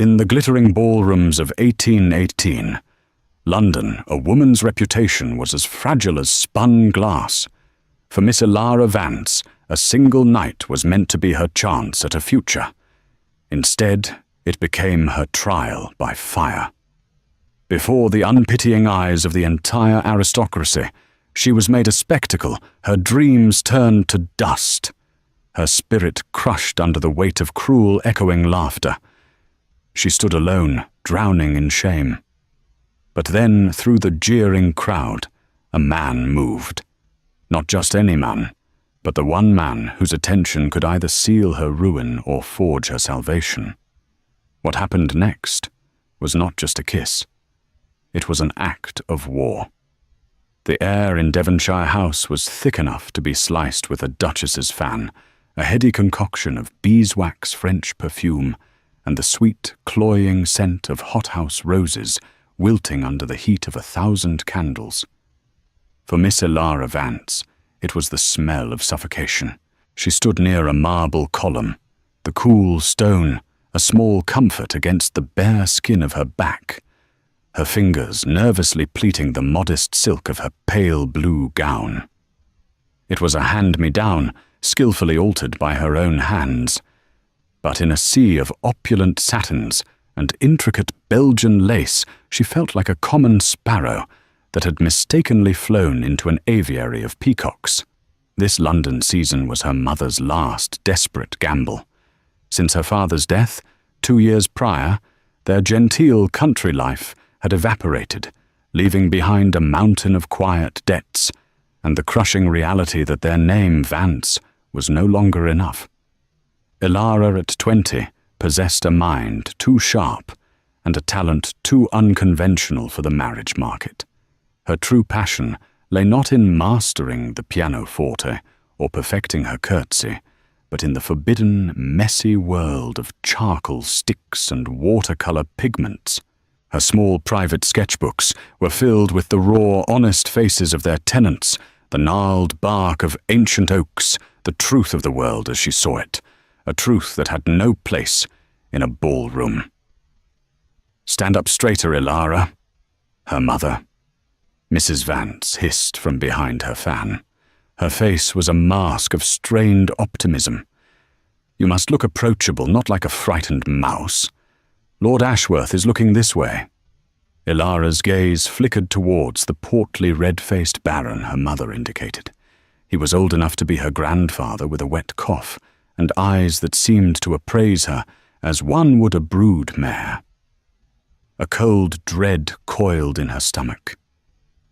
In the glittering ballrooms of 1818, London, a woman's reputation was as fragile as spun glass. For Miss Elara Vance, a single night was meant to be her chance at a future. Instead, it became her trial by fire. Before the unpitying eyes of the entire aristocracy, she was made a spectacle, her dreams turned to dust, her spirit crushed under the weight of cruel, echoing laughter. She stood alone, drowning in shame. But then, through the jeering crowd, a man moved. Not just any man, but the one man whose attention could either seal her ruin or forge her salvation. What happened next was not just a kiss. It was an act of war. The air in Devonshire House was thick enough to be sliced with a duchess's fan, a heady concoction of beeswax French perfume, and the sweet, cloying scent of hothouse roses wilting under the heat of 1,000 candles. For Miss Elara Vance, it was the smell of suffocation. She stood near a marble column, the cool stone, a small comfort against the bare skin of her back, her fingers nervously pleating the modest silk of her pale blue gown. It was a hand-me-down, skillfully altered by her own hands, but in a sea of opulent satins and intricate Belgian lace, she felt like a common sparrow that had mistakenly flown into an aviary of peacocks. This London season was her mother's last desperate gamble. Since her father's death, 2 years prior, their genteel country life had evaporated, leaving behind a mountain of quiet debts and the crushing reality that their name, Vance, was no longer enough. Elara at 20 possessed a mind too sharp and a talent too unconventional for the marriage market. Her true passion lay not in mastering the pianoforte or perfecting her curtsy, but in the forbidden, messy world of charcoal sticks and watercolor pigments. Her small private sketchbooks were filled with the raw, honest faces of their tenants, the gnarled bark of ancient oaks, the truth of the world as she saw it, a truth that had no place in a ballroom. "Stand up straighter, Elara," her mother, Mrs. Vance, hissed from behind her fan. Her face was a mask of strained optimism. "You must look approachable, not like a frightened mouse. Lord Ashworth is looking this way." Elara's gaze flickered towards the portly, red-faced baron her mother indicated. He was old enough to be her grandfather, with a wet cough and eyes that seemed to appraise her as one would a brood mare. A cold dread coiled in her stomach.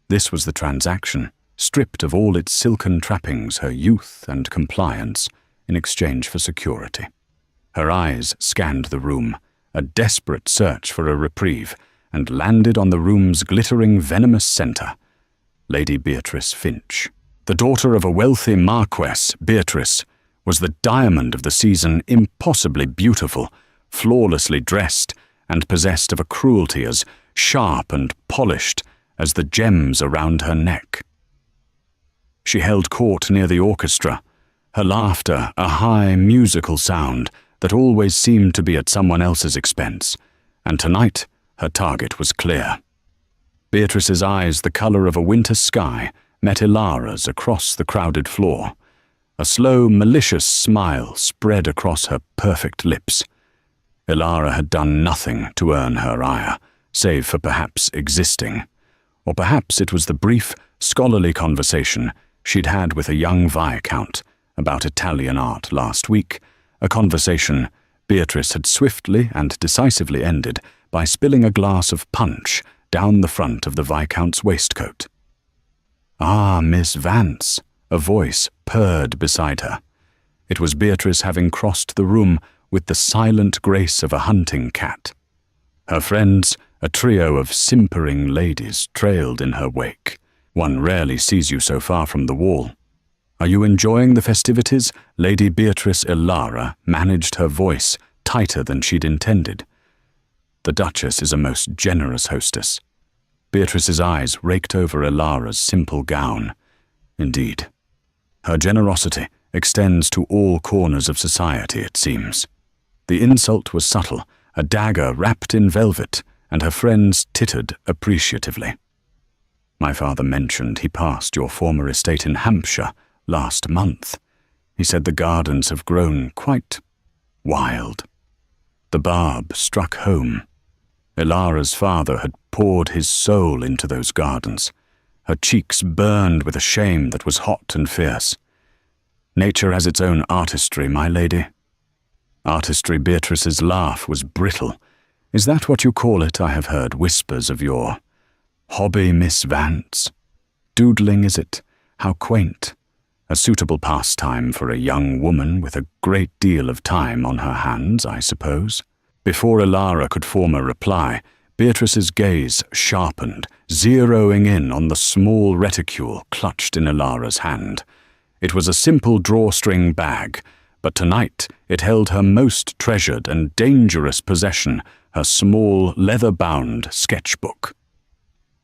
This was the transaction, stripped of all its silken trappings, her youth and compliance, in exchange for security. Her eyes scanned the room, a desperate search for a reprieve, and landed on the room's glittering, venomous centre, Lady Beatrice Finch. The daughter of a wealthy marquess, Beatrice was the diamond of the season, impossibly beautiful, flawlessly dressed, and possessed of a cruelty as sharp and polished as the gems around her neck. She held court near the orchestra, her laughter a high, musical sound that always seemed to be at someone else's expense, and tonight her target was clear. Beatrice's eyes, the colour of a winter sky, met Elara's across the crowded floor. A slow, malicious smile spread across her perfect lips. Elara had done nothing to earn her ire, save for perhaps existing. Or perhaps it was the brief, scholarly conversation she'd had with a young viscount about Italian art last week, a conversation Beatrice had swiftly and decisively ended by spilling a glass of punch down the front of the viscount's waistcoat. "Ah, Miss Vance," a voice purred beside her. It was Beatrice, having crossed the room with the silent grace of a hunting cat. Her friends, a trio of simpering ladies, trailed in her wake. One rarely sees you so far from the wall. "Are you enjoying the festivities?" Lady Beatrice Elara managed her voice tighter than she'd intended. "The Duchess is a most generous hostess." Beatrice's eyes raked over Elara's simple gown. "Indeed. Her generosity extends to all corners of society, it seems." The insult was subtle, a dagger wrapped in velvet, and her friends tittered appreciatively. My father mentioned he passed your former estate in Hampshire last month. He said the gardens have grown quite wild. The barb struck home. Ilara's father had poured his soul into those gardens. Her cheeks burned with a shame that was hot and fierce. Nature has its own artistry, my lady. Artistry. Beatrice's laugh was brittle. Is that what you call it? I have heard whispers of your hobby, Miss Vance. Doodling, is it? How quaint. A suitable pastime for a young woman with a great deal of time on her hands, I suppose. Before Ilara could form a reply, Beatrice's gaze sharpened, zeroing in on the small reticule clutched in Ilara's hand. It was a simple drawstring bag, but tonight it held her most treasured and dangerous possession, her small, leather-bound sketchbook.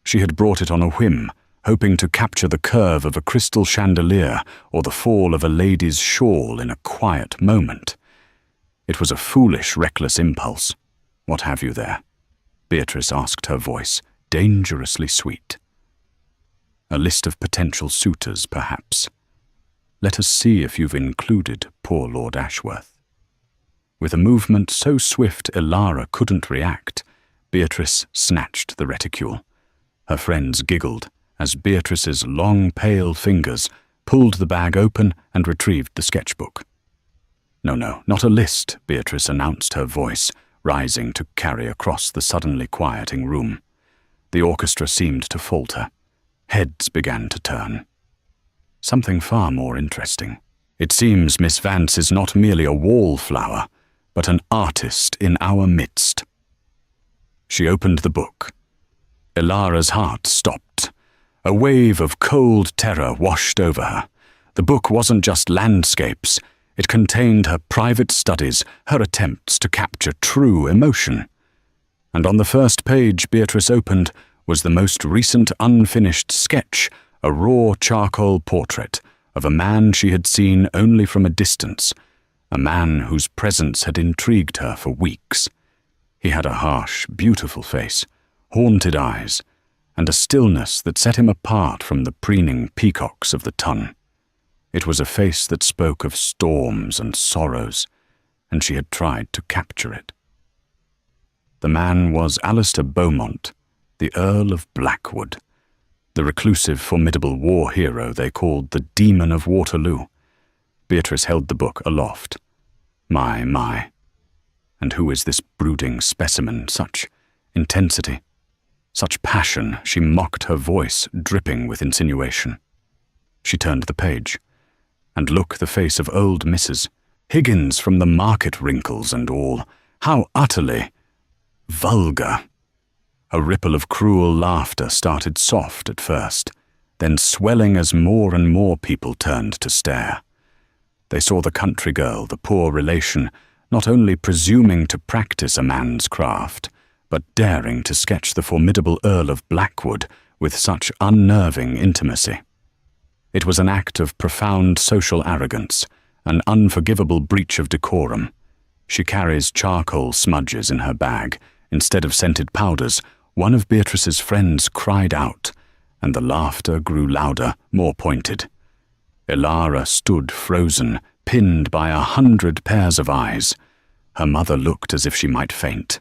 She had brought it on a whim, hoping to capture the curve of a crystal chandelier or the fall of a lady's shawl in a quiet moment. It was a foolish, reckless impulse. What have you there? Beatrice asked, her voice dangerously sweet. A list of potential suitors, perhaps. Let us see if you've included poor Lord Ashworth. With a movement so swift Ilara couldn't react, Beatrice snatched the reticule. Her friends giggled as Beatrice's long, pale fingers pulled the bag open and retrieved the sketchbook. No, not a list, Beatrice announced, her voice rising to carry across the suddenly quieting room. The orchestra seemed to falter. Heads began to turn. Something far more interesting. It seems Miss Vance is not merely a wallflower, but an artist in our midst. She opened the book. Ilara's heart stopped. A wave of cold terror washed over her. The book wasn't just landscapes. It contained her private studies, her attempts to capture true emotion. And on the first page Beatrice opened was the most recent unfinished sketch, a raw charcoal portrait of a man she had seen only from a distance, a man whose presence had intrigued her for weeks. He had a harsh, beautiful face, haunted eyes, and a stillness that set him apart from the preening peacocks of the ton. It was a face that spoke of storms and sorrows, and she had tried to capture it. The man was Alistair Beaumont, the Earl of Blackwood, the reclusive, formidable war hero they called the Demon of Waterloo. Beatrice held the book aloft. My. And who is this brooding specimen? Such intensity, such passion, she mocked, her voice dripping with insinuation. She turned the page. And look, the face of old Mrs. Higgins from the market wrinkles and all. How utterly vulgar. A ripple of cruel laughter started soft at first, then swelling as more and more people turned to stare. They saw the country girl, the poor relation, not only presuming to practice a man's craft, but daring to sketch the formidable Earl of Blackwood with such unnerving intimacy. It was an act of profound social arrogance, an unforgivable breach of decorum. She carries charcoal smudges in her bag. Instead of scented powders, one of Beatrice's friends cried out, and the laughter grew louder, more pointed. Ilara stood frozen, pinned by 100 pairs of eyes. Her mother looked as if she might faint.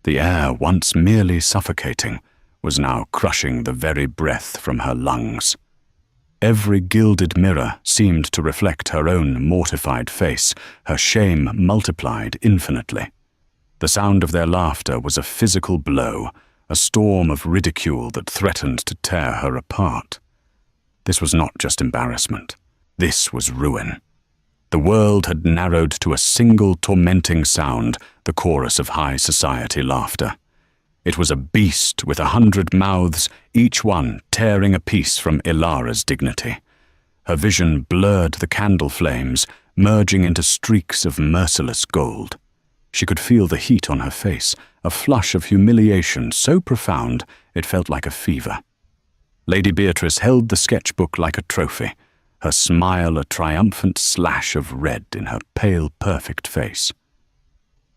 The air, once merely suffocating, was now crushing the very breath from her lungs. Every gilded mirror seemed to reflect her own mortified face, her shame multiplied infinitely. The sound of their laughter was a physical blow, a storm of ridicule that threatened to tear her apart. This was not just embarrassment. This was ruin. The world had narrowed to a single tormenting sound, the chorus of high society laughter. It was a beast with 100 mouths, each one tearing a piece from Ilara's dignity. Her vision blurred the candle flames, merging into streaks of merciless gold. She could feel the heat on her face, a flush of humiliation so profound it felt like a fever. Lady Beatrice held the sketchbook like a trophy, her smile a triumphant slash of red in her pale, perfect face.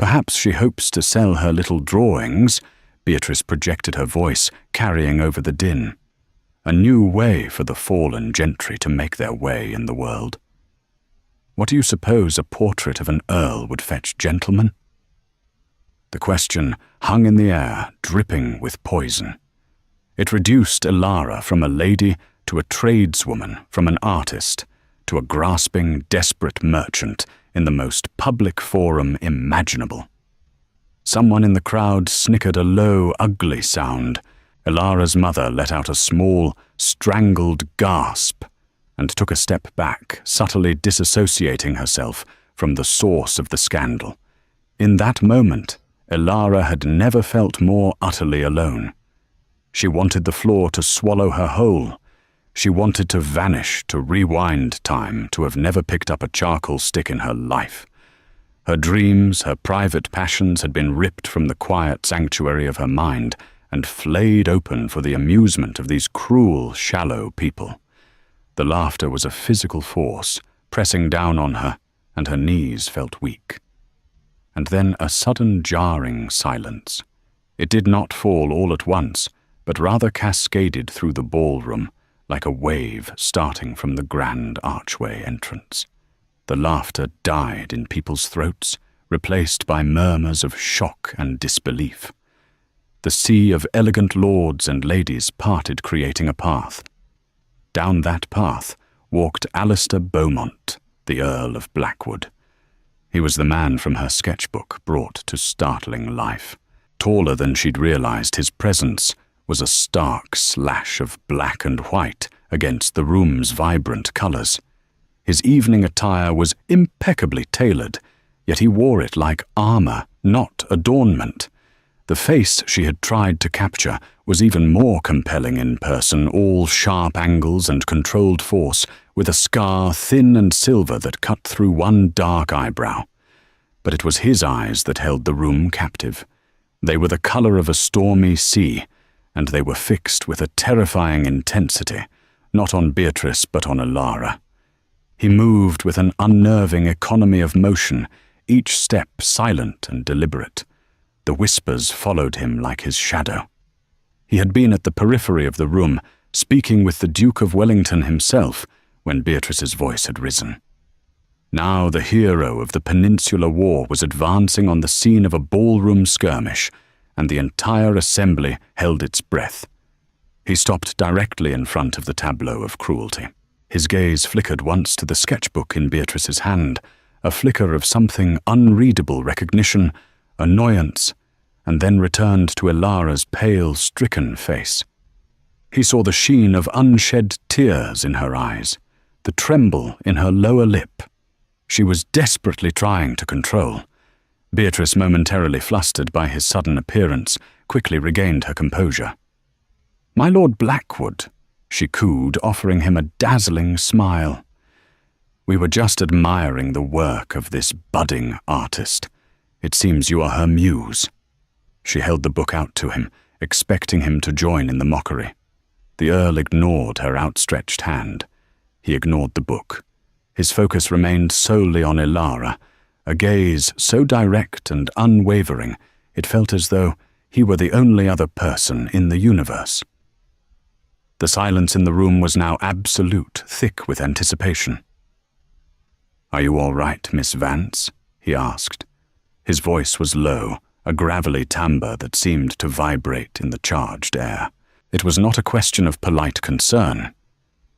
Perhaps she hopes to sell her little drawings, Beatrice projected her voice, carrying over the din. A new way for the fallen gentry to make their way in the world. What do you suppose a portrait of an earl would fetch, gentlemen? The question hung in the air, dripping with poison. It reduced Elara from a lady to a tradeswoman, from an artist to a grasping, desperate merchant in the most public forum imaginable. Someone in the crowd snickered a low, ugly sound. Elara's mother let out a small, strangled gasp and took a step back, subtly disassociating herself from the source of the scandal. In that moment, Elara had never felt more utterly alone. She wanted the floor to swallow her whole. She wanted to vanish, to rewind time, to have never picked up a charcoal stick in her life. Her dreams, her private passions had been ripped from the quiet sanctuary of her mind and flayed open for the amusement of these cruel, shallow people. The laughter was a physical force, pressing down on her, and her knees felt weak. And then a sudden jarring silence. It did not fall all at once, but rather cascaded through the ballroom, like a wave starting from the grand archway entrance. The laughter died in people's throats, replaced by murmurs of shock and disbelief. The sea of elegant lords and ladies parted, creating a path. Down that path walked Alistair Beaumont, the Earl of Blackwood. He was the man from her sketchbook brought to startling life. Taller than she'd realized, his presence was a stark slash of black and white against the room's vibrant colors. His evening attire was impeccably tailored, yet he wore it like armor, not adornment. The face she had tried to capture was even more compelling in person, all sharp angles and controlled force, with a scar thin and silver that cut through one dark eyebrow. But it was his eyes that held the room captive. They were the color of a stormy sea, and they were fixed with a terrifying intensity, not on Beatrice but on Elara. He moved with an unnerving economy of motion, each step silent and deliberate. The whispers followed him like his shadow. He had been at the periphery of the room, speaking with the Duke of Wellington himself, when Beatrice's voice had risen. Now the hero of the Peninsular War was advancing on the scene of a ballroom skirmish, and the entire assembly held its breath. He stopped directly in front of the tableau of cruelty. His gaze flickered once to the sketchbook in Beatrice's hand, a flicker of something unreadable recognition, annoyance, and then returned to Elara's pale, stricken face. He saw the sheen of unshed tears in her eyes, the tremble in her lower lip. She was desperately trying to control. Beatrice, momentarily flustered by his sudden appearance, quickly regained her composure. "My Lord Blackwood," she cooed, offering him a dazzling smile. "We were just admiring the work of this budding artist. It seems you are her muse." She held the book out to him, expecting him to join in the mockery. The Earl ignored her outstretched hand. He ignored the book. His focus remained solely on Elara, a gaze so direct and unwavering it felt as though he were the only other person in the universe. The silence in the room was now absolute, thick with anticipation. "Are you all right, Miss Vance?" he asked. His voice was low, a gravelly timbre that seemed to vibrate in the charged air. It was not a question of polite concern.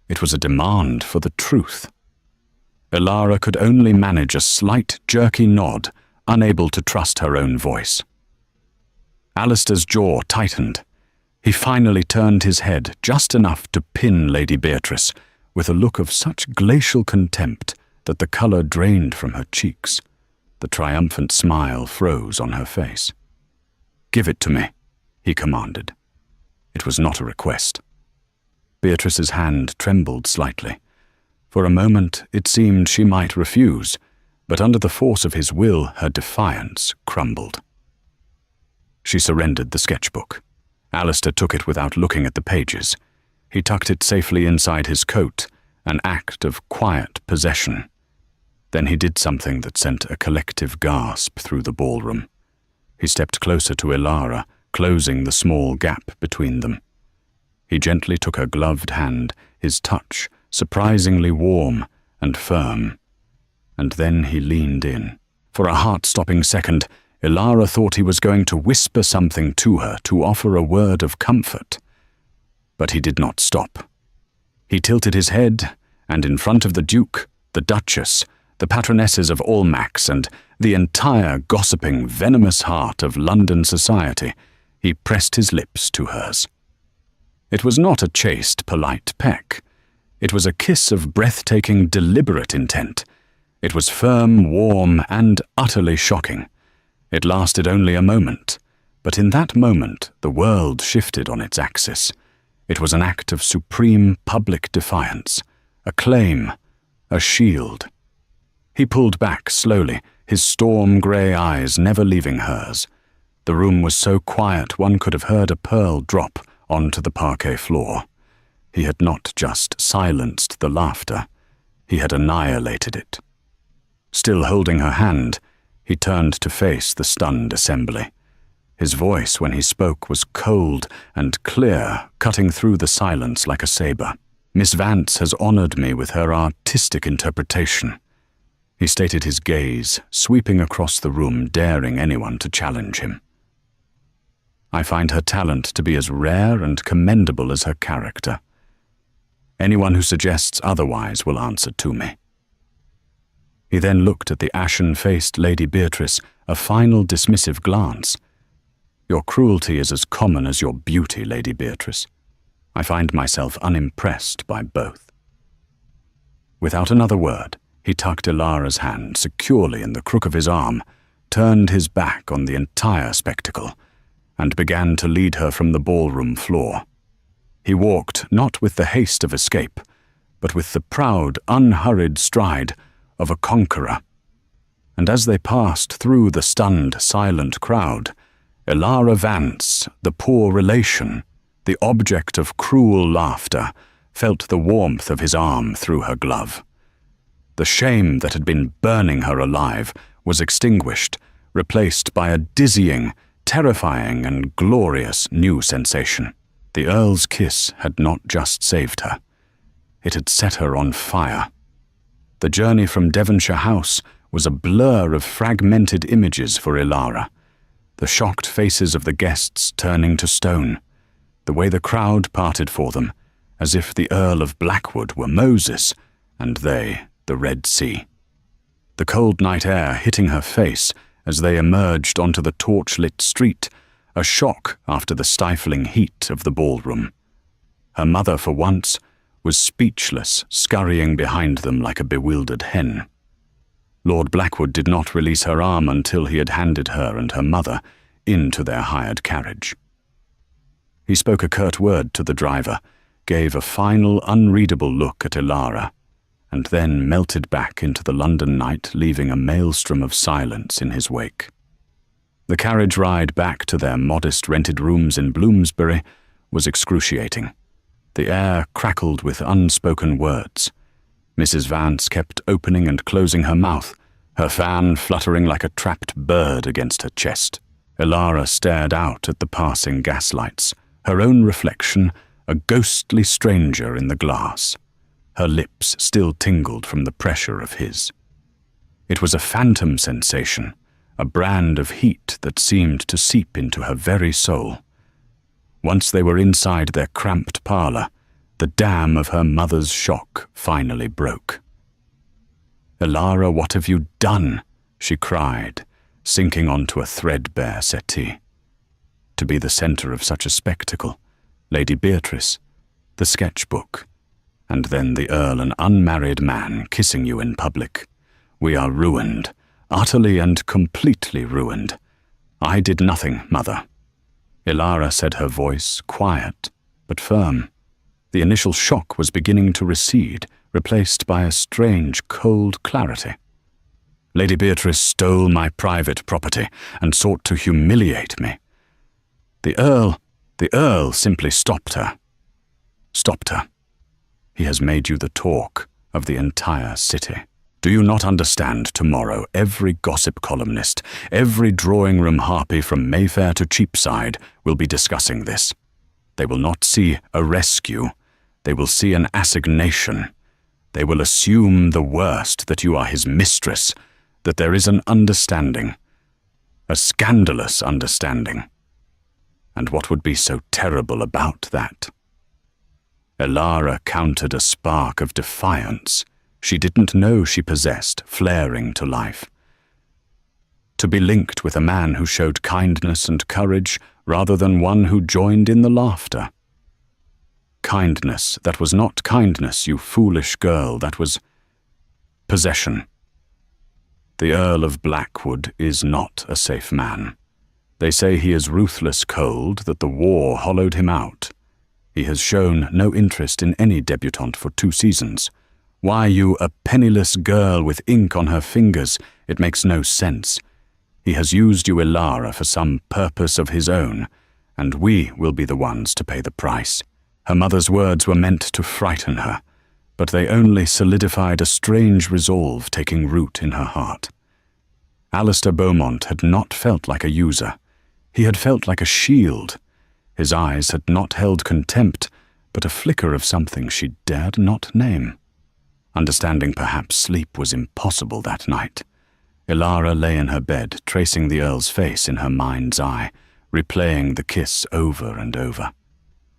It was a demand for the truth. Elara could only manage a slight, jerky nod, unable to trust her own voice. Alistair's jaw tightened. He finally turned his head just enough to pin Lady Beatrice, with a look of such glacial contempt that the colour drained from her cheeks. The triumphant smile froze on her face. "Give it to me," he commanded. It was not a request. Beatrice's hand trembled slightly. For a moment it seemed she might refuse, but under the force of his will her defiance crumbled. She surrendered the sketchbook. Alistair took it without looking at the pages. He tucked it safely inside his coat, an act of quiet possession. Then he did something that sent a collective gasp through the ballroom. He stepped closer to Ilara, closing the small gap between them. He gently took her gloved hand, his touch surprisingly warm and firm. And then he leaned in. For a heart-stopping second, Ilara thought he was going to whisper something to her, to offer a word of comfort. But he did not stop. He tilted his head, and in front of the Duke, the Duchess, the patronesses of Almack's, and the entire gossiping, venomous heart of London society, he pressed his lips to hers. It was not a chaste, polite peck. It was a kiss of breathtaking, deliberate intent. It was firm, warm, and utterly shocking. It lasted only a moment, but in that moment the world shifted on its axis. It was an act of supreme public defiance, a claim, a shield. He pulled back slowly, his storm-grey eyes never leaving hers. The room was so quiet one could have heard a pearl drop onto the parquet floor. He had not just silenced the laughter, he had annihilated it. Still holding her hand, he turned to face the stunned assembly. His voice, when he spoke, was cold and clear, cutting through the silence like a saber. "Miss Vance has honored me with her artistic interpretation." He stated his gaze, sweeping across the room, daring anyone to challenge him. "I find her talent to be as rare and commendable as her character. Anyone who suggests otherwise will answer to me." He then looked at the ashen-faced Lady Beatrice, a final dismissive glance. "Your cruelty is as common as your beauty, Lady Beatrice. I find myself unimpressed by both." Without another word, he tucked Ilara's hand securely in the crook of his arm, turned his back on the entire spectacle, and began to lead her from the ballroom floor. He walked not with the haste of escape, but with the proud, unhurried stride of a conqueror. And as they passed through the stunned, silent crowd, Ilara Vance, the poor relation, the object of cruel laughter, felt the warmth of his arm through her glove. The shame that had been burning her alive was extinguished, replaced by a dizzying, terrifying, and glorious new sensation. The Earl's kiss had not just saved her. It had set her on fire. The journey from Devonshire House was a blur of fragmented images for Ilara. The shocked faces of the guests turning to stone, the way the crowd parted for them, as if the Earl of Blackwood were Moses, and they the Red Sea. The cold night air hitting her face as they emerged onto the torch-lit street, a shock after the stifling heat of the ballroom. Her mother, for once, was speechless, scurrying behind them like a bewildered hen. Lord Blackwood did not release her arm until he had handed her and her mother into their hired carriage. He spoke a curt word to the driver, gave a final, unreadable look at Ilara, and then melted back into the London night, leaving a maelstrom of silence in his wake. The carriage ride back to their modest rented rooms in Bloomsbury was excruciating. The air crackled with unspoken words. Mrs. Vance kept opening and closing her mouth, her fan fluttering like a trapped bird against her chest. Ilara stared out at the passing gaslights, her own reflection a ghostly stranger in the glass. Her lips still tingled from the pressure of his. It was a phantom sensation, a brand of heat that seemed to seep into her very soul. Once they were inside their cramped parlour, the dam of her mother's shock finally broke. "Ilara, what have you done?" she cried, sinking onto a threadbare settee. To be the centre of such a spectacle, Lady Beatrice, the sketchbook, and then the Earl, an unmarried man, kissing you in public. We are ruined, utterly and completely ruined. I did nothing, Mother. Ilara said, her voice quiet but firm. The initial shock was beginning to recede, replaced by a strange, cold clarity. Lady Beatrice stole my private property and sought to humiliate me. The Earl simply stopped her. Stopped her. He has made you the talk of the entire city. Do you not understand tomorrow every gossip columnist, every drawing-room harpy from Mayfair to Cheapside will be discussing this? They will not see a rescue. They will see an assignation. They will assume the worst, that you are his mistress, that there is an understanding, a scandalous understanding. And what would be so terrible about that? Elara countered a spark of defiance she didn't know she possessed, flaring to life. To be linked with a man who showed kindness and courage rather than one who joined in the laughter. Kindness that was not kindness, you foolish girl, that was possession. The Earl of Blackwood is not a safe man. They say he is ruthless cold, that the war hollowed him out. He has shown no interest in any debutante for 2 seasons. Why you, a penniless girl with ink on her fingers? It makes no sense. He has used you, Elara, for some purpose of his own, and we will be the ones to pay the price. Her mother's words were meant to frighten her, but they only solidified a strange resolve taking root in her heart. Alistair Beaumont had not felt like a user. He had felt like a shield. His eyes had not held contempt, but a flicker of something she dared not name. Understanding perhaps sleep was impossible that night. Elara lay in her bed, tracing the Earl's face in her mind's eye, replaying the kiss over and over.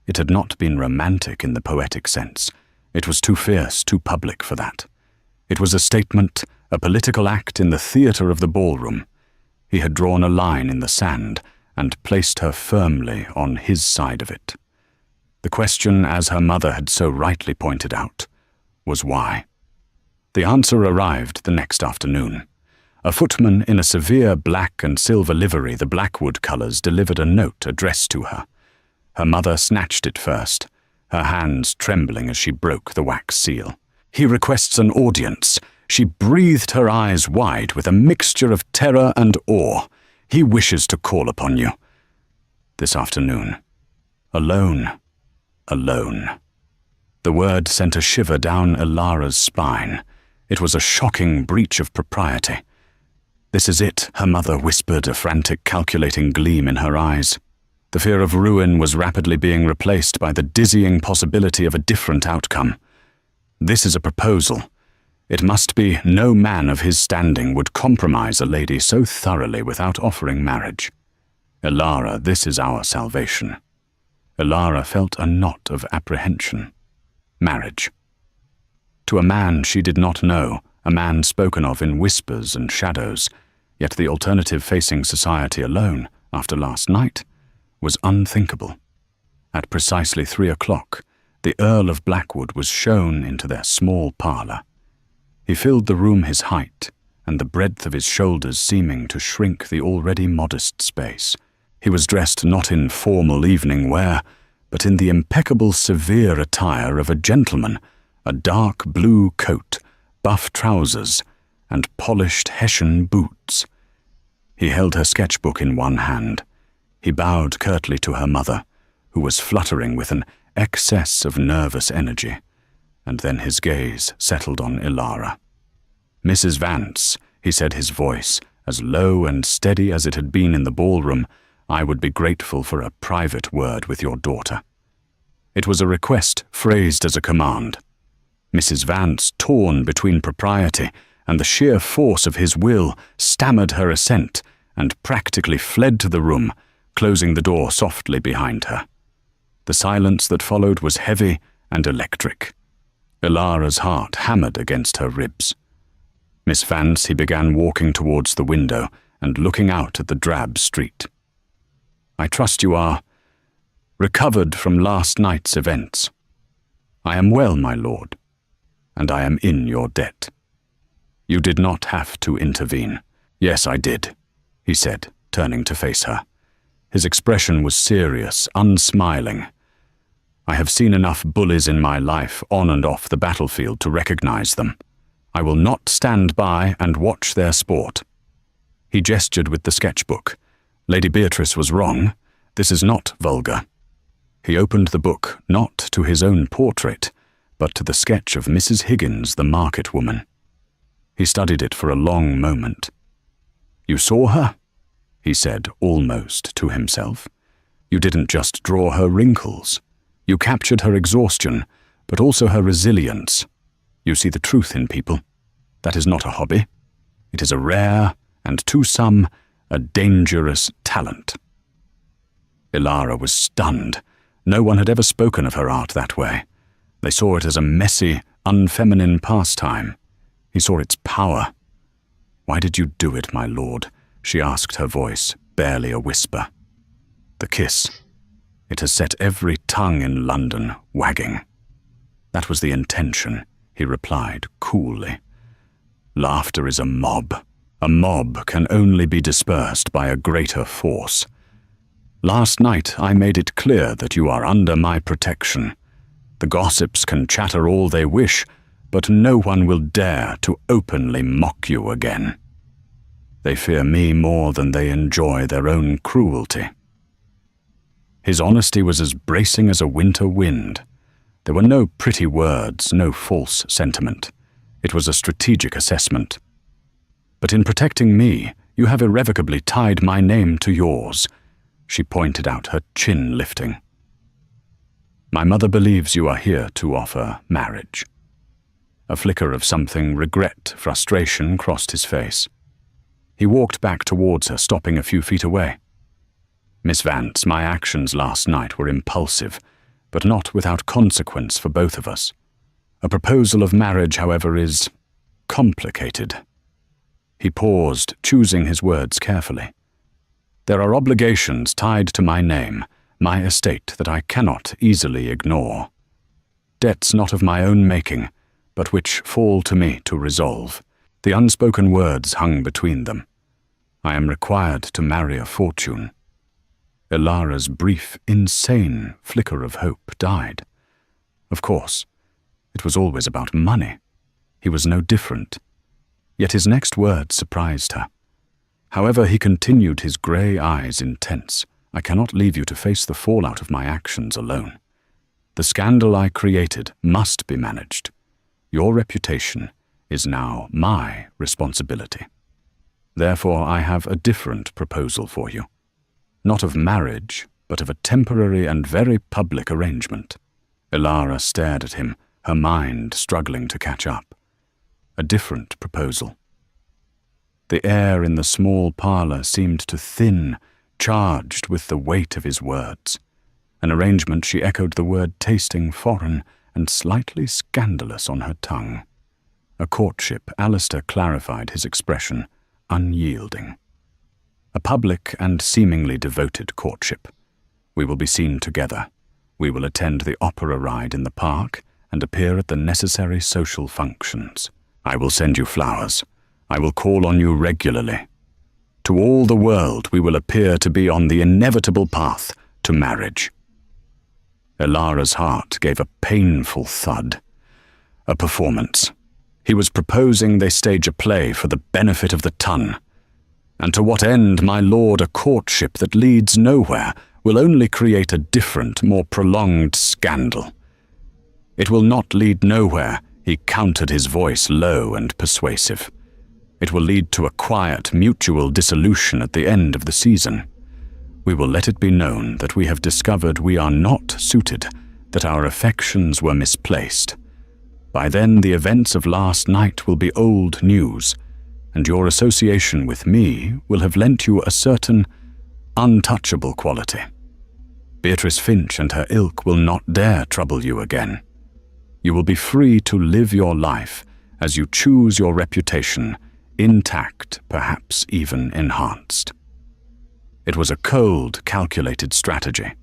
It had not been romantic in the poetic sense. It was too fierce, too public for that. It was a statement, a political act in the theatre of the ballroom. He had drawn a line in the sand and placed her firmly on his side of it. The question, as her mother had so rightly pointed out, was why. The answer arrived the next afternoon. A footman in a severe black and silver livery, the Blackwood colours, delivered a note addressed to her. Her mother snatched it first, her hands trembling as she broke the wax seal. He requests an audience. She breathed her eyes wide with a mixture of terror and awe. He wishes to call upon you. This afternoon. Alone. Alone. The word sent a shiver down Elara's spine. It was a shocking breach of propriety. This is it, her mother whispered, a frantic, calculating gleam in her eyes. The fear of ruin was rapidly being replaced by the dizzying possibility of a different outcome. This is a proposal. It must be no man of his standing would compromise a lady so thoroughly without offering marriage. Elara, this is our salvation. Elara felt a knot of apprehension. Marriage. To a man she did not know, a man spoken of in whispers and shadows, yet the alternative facing society alone, after last night, was unthinkable. At precisely 3 o'clock, the Earl of Blackwood was shown into their small parlour. He filled the room his height, and the breadth of his shoulders seeming to shrink the already modest space. He was dressed not in formal evening wear, but in the impeccable severe attire of a gentleman, a dark blue coat, buff trousers, and polished Hessian boots. He held her sketchbook in one hand. He bowed curtly to her mother, who was fluttering with an excess of nervous energy, and then his gaze settled on Elara. "Mrs. Vance," he said, his voice as low and steady as it had been in the ballroom, "I would be grateful for a private word with your daughter." It was a request phrased as a command. Mrs. Vance, torn between propriety and the sheer force of his will, stammered her assent and practically fled to the room, closing the door softly behind her. The silence that followed was heavy and electric. Elara's heart hammered against her ribs. Miss Vance, he began walking towards the window and looking out at the drab street. "I trust you are recovered from last night's events." "I am well, my lord, and I am in your debt." "You did not have to intervene." "Yes, I did," he said, turning to face her. His expression was serious, unsmiling. "I have seen enough bullies in my life, on and off the battlefield, to recognize them. I will not stand by and watch their sport." He gestured with the sketchbook. "Lady Beatrice was wrong. This is not vulgar." He opened the book, not to his own portrait, but to the sketch of Mrs. Higgins, the market woman. He studied it for a long moment. "You saw her?" he said, almost to himself. "You didn't just draw her wrinkles. You captured her exhaustion, but also her resilience. You see the truth in people. That is not a hobby. It is a rare, and to some, a dangerous talent." Ilara was stunned. No one had ever spoken of her art that way. They saw it as a messy, unfeminine pastime. He saw its power. "Why did you do it, my lord?" she asked, her voice barely a whisper. "The kiss. It has set every tongue in London wagging." "That was the intention," he replied coolly. "Laughter is a mob. A mob can only be dispersed by a greater force. Last night I made it clear that you are under my protection. The gossips can chatter all they wish, but no one will dare to openly mock you again. They fear me more than they enjoy their own cruelty." His honesty was as bracing as a winter wind. There were no pretty words, no false sentiment. It was a strategic assessment. "But in protecting me, you have irrevocably tied my name to yours," she pointed out, her chin lifting. "My mother believes you are here to offer marriage." A flicker of something, regret, frustration, crossed his face. He walked back towards her, stopping a few feet away. "Miss Vance, my actions last night were impulsive, but not without consequence for both of us. A proposal of marriage, however, is complicated." He paused, choosing his words carefully. "There are obligations tied to my name, my estate, that I cannot easily ignore. Debts not of my own making, but which fall to me to resolve." The unspoken words hung between them. "I am required to marry a fortune." Ilara's brief, insane flicker of hope died. Of course, it was always about money. He was no different. Yet his next words surprised her. However, he continued, his grey eyes intense. "I cannot leave you to face the fallout of my actions alone. The scandal I created must be managed. Your reputation is now my responsibility. Therefore, I have a different proposal for you. Not of marriage, but of a temporary and very public arrangement." Ilara stared at him, her mind struggling to catch up. A different proposal. The air in the small parlour seemed to thin, charged with the weight of his words. An arrangement, she echoed the word, tasting foreign and slightly scandalous on her tongue. A courtship, Alistair clarified his expression, unyielding. A public and seemingly devoted courtship. We will be seen together. We will attend the opera ride in the park and appear at the necessary social functions. I will send you flowers. I will call on you regularly. To all the world we will appear to be on the inevitable path to marriage." Ilara's heart gave a painful thud. A performance. He was proposing they stage a play for the benefit of the ton. And to what end, my lord, a courtship that leads nowhere will only create a different, more prolonged scandal. It will not lead nowhere, he countered, his voice low and persuasive. It will lead to a quiet, mutual dissolution at the end of the season. We will let it be known that we have discovered we are not suited, that our affections were misplaced. By then, the events of last night will be old news, and your association with me will have lent you a certain untouchable quality. Beatrice Finch and her ilk will not dare trouble you again. You will be free to live your life as you choose your reputation, intact, perhaps even enhanced. It was a cold, calculated strategy.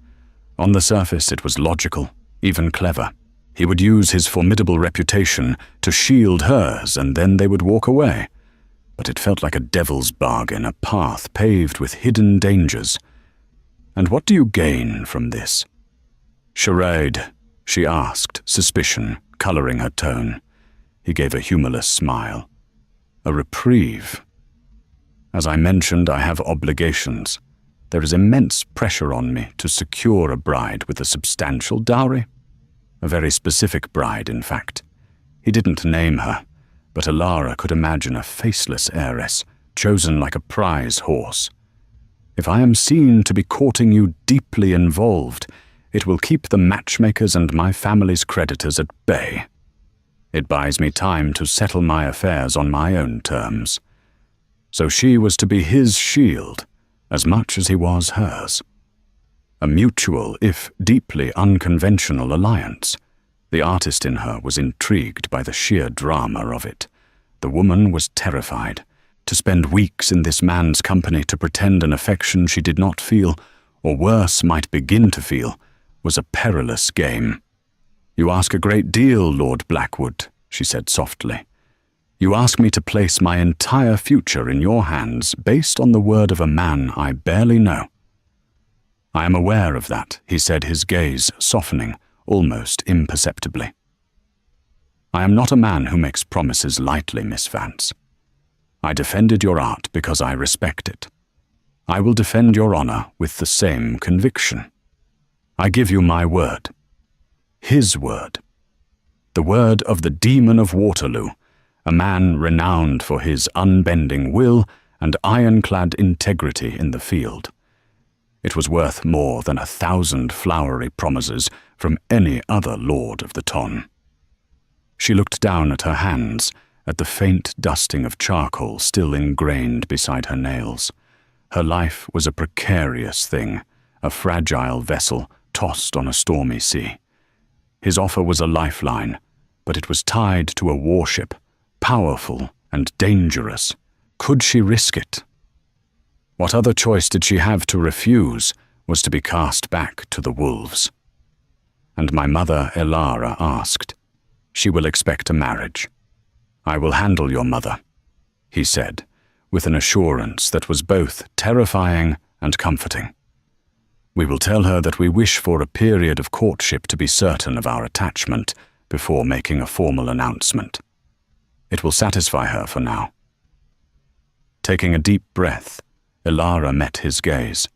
On the surface, it was logical, even clever. He would use his formidable reputation to shield hers, and then they would walk away. But it felt like a devil's bargain, a path paved with hidden dangers. And what do you gain from this? "Charade," she asked, suspicion colouring her tone. He gave a humourless smile. "A reprieve. As I mentioned, I have obligations. There is immense pressure on me to secure a bride with a substantial dowry. A very specific bride, in fact. He didn't name her, but Alara could imagine a faceless heiress, chosen like a prize horse. If I am seen to be courting you deeply involved, it will keep the matchmakers and my family's creditors at bay. It buys me time to settle my affairs on my own terms. So she was to be his shield, as much as he was hers. A mutual, if deeply unconventional alliance. The artist in her was intrigued by the sheer drama of it. The woman was terrified. To spend weeks in this man's company to pretend an affection she did not feel, or worse, might begin to feel, was a perilous game. "You ask a great deal, Lord Blackwood," she said softly. "You ask me to place my entire future in your hands based on the word of a man I barely know." "I am aware of that," he said, his gaze softening, almost imperceptibly. "I am not a man who makes promises lightly, Miss Vance. I defended your art because I respect it. I will defend your honor with the same conviction. I give you my word. His word. The word of the Demon of Waterloo, a man renowned for his unbending will and ironclad integrity in the field. It was worth more than 1,000 flowery promises from any other lord of the ton." She looked down at her hands, at the faint dusting of charcoal still ingrained beside her nails. Her life was a precarious thing, a fragile vessel tossed on a stormy sea. His offer was a lifeline, but it was tied to a warship, powerful and dangerous. Could she risk it? What other choice did she have to refuse was to be cast back to the wolves. And my mother, Elara, asked, "She will expect a marriage. I will handle your mother," he said, with an assurance that was both terrifying and comforting. "We will tell her that we wish for a period of courtship to be certain of our attachment before making a formal announcement. It will satisfy her for now." Taking a deep breath, Elara met his gaze.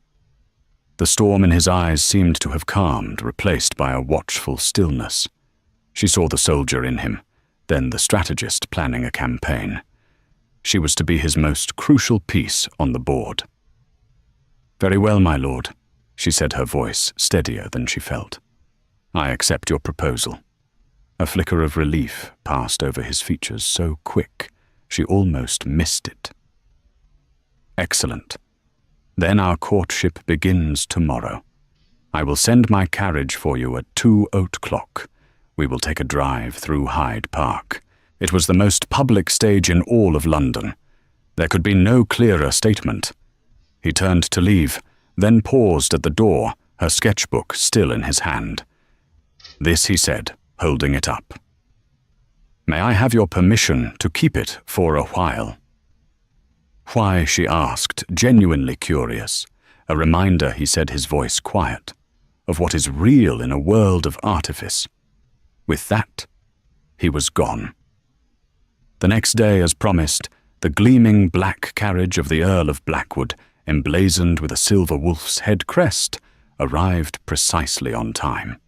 The storm in his eyes seemed to have calmed, replaced by a watchful stillness. She saw the soldier in him, then the strategist planning a campaign. She was to be his most crucial piece on the board. "Very well, my lord," she said, her voice steadier than she felt. "I accept your proposal." A flicker of relief passed over his features, so quick she almost missed it. "Excellent. Then our courtship begins tomorrow. I will send my carriage for you at 2:00. We will take a drive through Hyde Park." It was the most public stage in all of London. There could be no clearer statement. He turned to leave, then paused at the door, her sketchbook still in his hand. "This," he said, holding it up. "May I have your permission to keep it for a while?" "Why?" she asked, genuinely curious. A reminder, he said, his voice quiet, of what is real in a world of artifice. With that, he was gone. The next day, as promised, the gleaming black carriage of the Earl of Blackwood, emblazoned with a silver wolf's head crest, arrived precisely on time.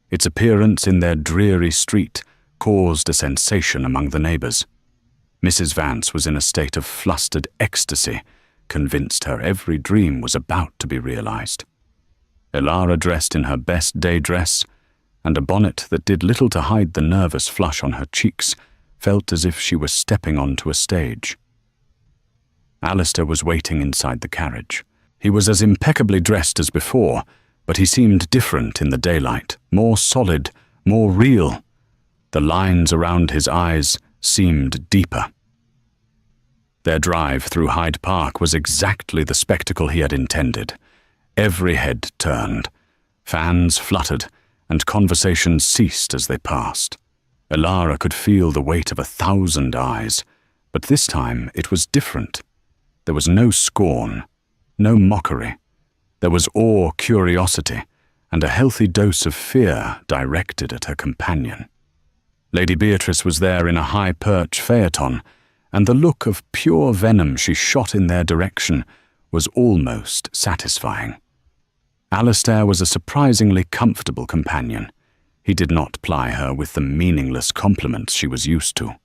Its appearance in their dreary street caused a sensation among the neighbours. Mrs. Vance was in a state of flustered ecstasy, convinced her every dream was about to be realized. Elara, dressed in her best day dress, and a bonnet that did little to hide the nervous flush on her cheeks, felt as if she was stepping onto a stage. Alistair was waiting inside the carriage. He was as impeccably dressed as before, but he seemed different in the daylight, more solid, more real. The lines around his eyes seemed deeper. Their drive through Hyde Park was exactly the spectacle he had intended. Every head turned, fans fluttered, and conversations ceased as they passed. Elara could feel the weight of 1,000 eyes, but this time it was different. There was no scorn, no mockery. There was awe, curiosity, and a healthy dose of fear directed at her companion. Lady Beatrice was there in a high-perch phaeton, and the look of pure venom she shot in their direction was almost satisfying. Alistair was a surprisingly comfortable companion. He did not ply her with the meaningless compliments she was used to.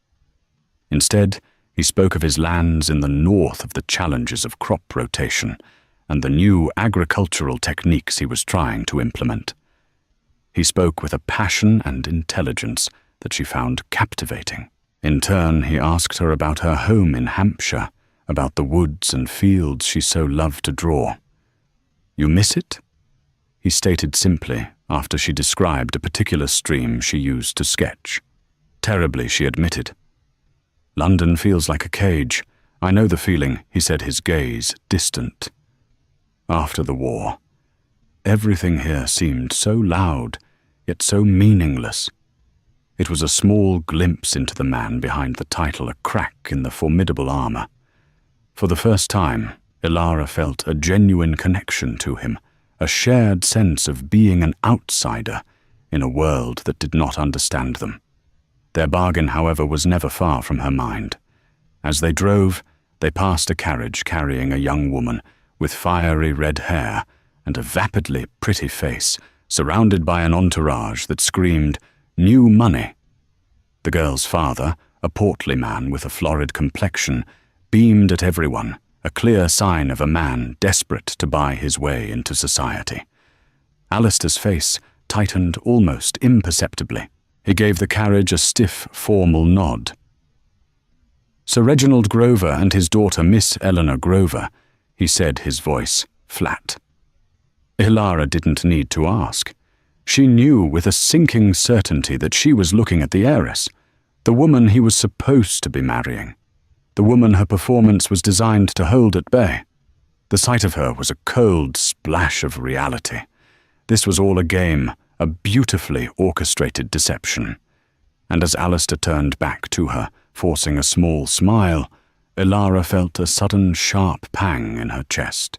Instead, he spoke of his lands in the north, of the challenges of crop rotation, and the new agricultural techniques he was trying to implement. He spoke with a passion and intelligence that she found captivating. In turn, he asked her about her home in Hampshire, about the woods and fields she so loved to draw. "You miss it?" he stated simply, after she described a particular stream she used to sketch. "Terribly," she admitted. "London feels like a cage. I know the feeling," he said, his gaze distant. After the war, everything here seemed so loud, yet so meaningless. It was a small glimpse into the man behind the title, a crack in the formidable armor. For the first time, Elara felt a genuine connection to him, a shared sense of being an outsider in a world that did not understand them. Their bargain, however, was never far from her mind. As they drove, they passed a carriage carrying a young woman with fiery red hair and a vapidly pretty face, surrounded by an entourage that screamed, "New money." The girl's father, a portly man with a florid complexion, beamed at everyone, a clear sign of a man desperate to buy his way into society. Alistair's face tightened almost imperceptibly. He gave the carriage a stiff, formal nod. "Sir Reginald Grover and his daughter Miss Eleanor Grover," he said, his voice flat. Elara didn't need to ask. She knew with a sinking certainty that she was looking at the heiress, the woman he was supposed to be marrying, the woman her performance was designed to hold at bay. The sight of her was a cold splash of reality. This was all a game, a beautifully orchestrated deception. And as Alistair turned back to her, forcing a small smile, Elara felt a sudden sharp pang in her chest.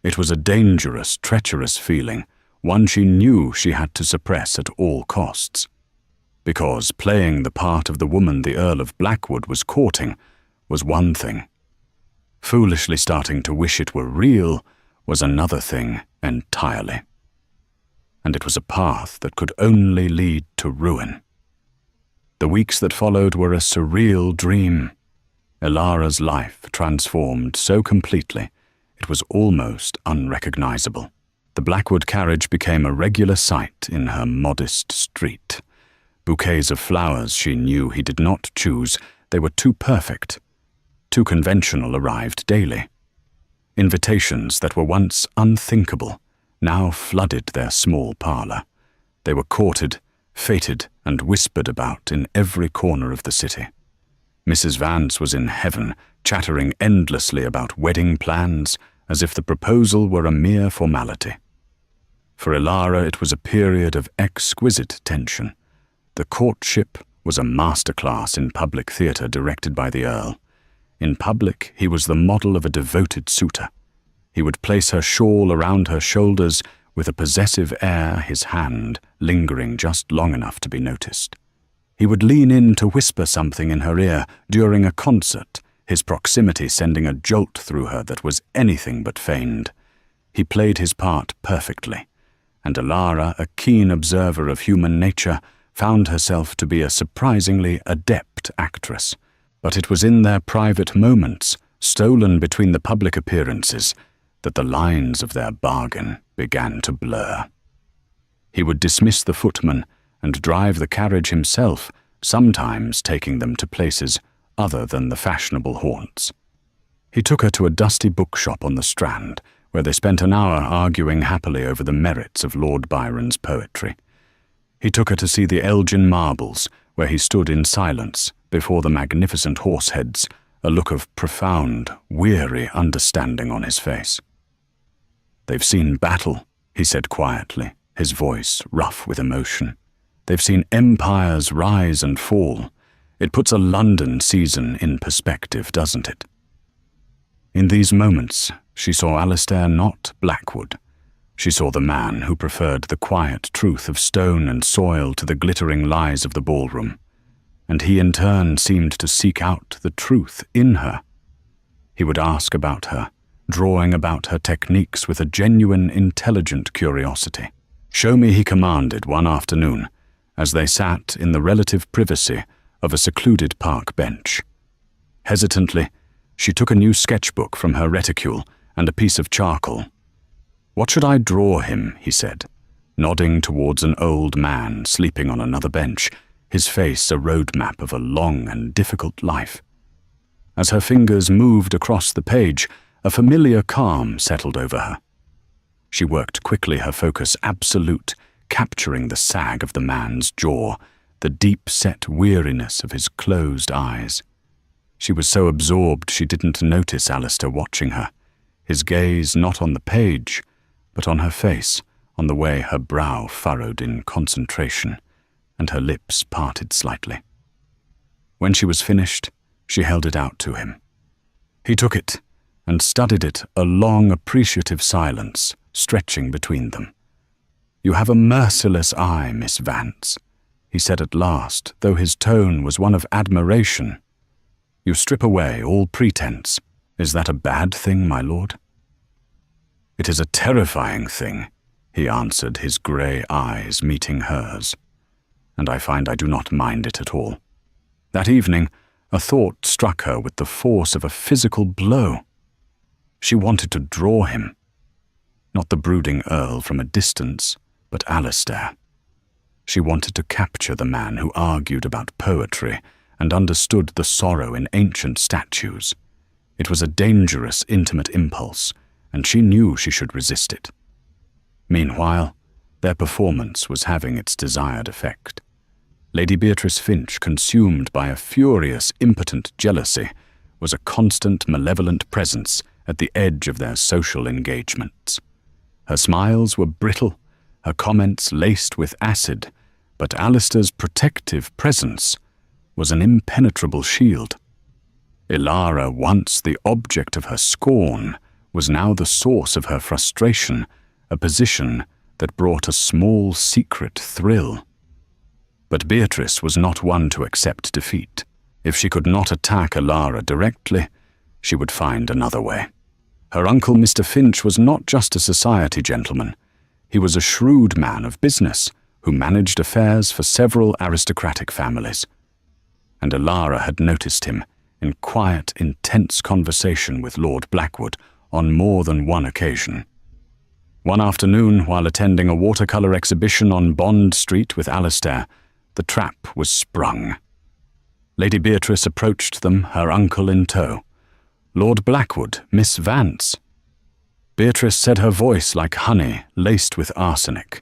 It was a dangerous, treacherous feeling, one she knew she had to suppress at all costs. Because playing the part of the woman the Earl of Blackwood was courting was one thing. Foolishly starting to wish it were real was another thing entirely. And it was a path that could only lead to ruin. The weeks that followed were a surreal dream. Elara's life transformed so completely, it was almost unrecognizable. The Blackwood carriage became a regular sight in her modest street. Bouquets of flowers she knew he did not choose, they were too perfect. Too conventional arrived daily. Invitations that were once unthinkable now flooded their small parlor. They were courted, feted, and whispered about in every corner of the city. Mrs. Vance was in heaven, chattering endlessly about wedding plans, as if the proposal were a mere formality. For Elara, it was a period of exquisite tension. The courtship was a masterclass in public theatre directed by the Earl. In public, he was the model of a devoted suitor. He would place her shawl around her shoulders with a possessive air, his hand lingering just long enough to be noticed. He would lean in to whisper something in her ear during a concert, his proximity sending a jolt through her that was anything but feigned. He played his part perfectly, and Elara, a keen observer of human nature, found herself to be a surprisingly adept actress. But it was in their private moments, stolen between the public appearances, that the lines of their bargain began to blur. He would dismiss the footman and drive the carriage himself, sometimes taking them to places other than the fashionable haunts. He took her to a dusty bookshop on the Strand, where they spent an hour arguing happily over the merits of Lord Byron's poetry. He took her to see the Elgin marbles, where he stood in silence before the magnificent horseheads, a look of profound, weary understanding on his face. "They've seen battle," he said quietly, his voice rough with emotion. "They've seen empires rise and fall. It puts a London season in perspective, doesn't it?" In these moments, she saw Alistair not Blackwood. She saw the man who preferred the quiet truth of stone and soil to the glittering lies of the ballroom. And he in turn seemed to seek out the truth in her. He would ask about her, drawing about her techniques with a genuine, intelligent curiosity. "Show me," he commanded one afternoon, as they sat in the relative privacy of a secluded park bench. Hesitantly, she took a new sketchbook from her reticule and a piece of charcoal. "What should I draw him?" he said, nodding towards an old man sleeping on another bench, his face a roadmap of a long and difficult life. As her fingers moved across the page, a familiar calm settled over her. She worked quickly, her focus absolute, capturing the sag of the man's jaw, the deep-set weariness of his closed eyes. She was so absorbed she didn't notice Alistair watching her, his gaze not on the page, but on her face, on the way her brow furrowed in concentration, and her lips parted slightly. When she was finished, she held it out to him. He took it and studied it, a long, appreciative silence stretching between them. "You have a merciless eye, Miss Vance," he said at last, though his tone was one of admiration. "You strip away all pretense. Is that a bad thing, my lord?" "It is a terrifying thing," he answered, his grey eyes meeting hers, "and I find I do not mind it at all." That evening, a thought struck her with the force of a physical blow. She wanted to draw him. Not the brooding Earl from a distance, but Alistair. She wanted to capture the man who argued about poetry and understood the sorrow in ancient statues. It was a dangerous, intimate impulse, and she knew she should resist it. Meanwhile, their performance was having its desired effect. Lady Beatrice Finch, consumed by a furious, impotent jealousy, was a constant, malevolent presence at the edge of their social engagements. Her smiles were brittle, her comments laced with acid, but Alistair's protective presence was an impenetrable shield. Ilara, once the object of her scorn, was now the source of her frustration, a position that brought a small secret thrill. But Beatrice was not one to accept defeat. If she could not attack Ilara directly, she would find another way. Her uncle, Mr. Finch, was not just a society gentleman. He was a shrewd man of business who managed affairs for several aristocratic families. And Ilara had noticed him in quiet, intense conversation with Lord Blackwood on more than one occasion. One afternoon, while attending a watercolour exhibition on Bond Street with Alistair, the trap was sprung. Lady Beatrice approached them, her uncle in tow. "Lord Blackwood, Miss Vance." Beatrice said, her voice like honey laced with arsenic.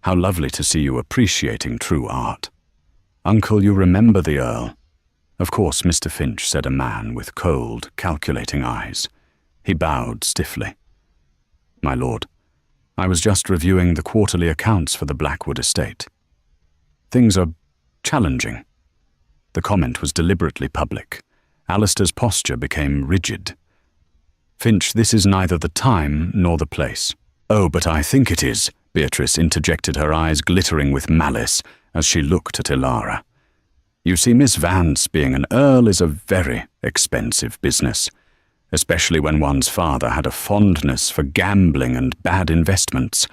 "How lovely to see you appreciating true art." "Uncle, you remember the Earl?" "Of course, Mr. Finch," said a man with cold, calculating eyes. He bowed stiffly. "My lord, I was just reviewing the quarterly accounts for the Blackwood estate. Things are challenging." The comment was deliberately public. Alistair's posture became rigid. "Finch, this is neither the time nor the place." "Oh, but I think it is," Beatrice interjected, her eyes glittering with malice as she looked at Ilara. "You see, Miss Vance, being an Earl is a very expensive business, especially when one's father had a fondness for gambling and bad investments.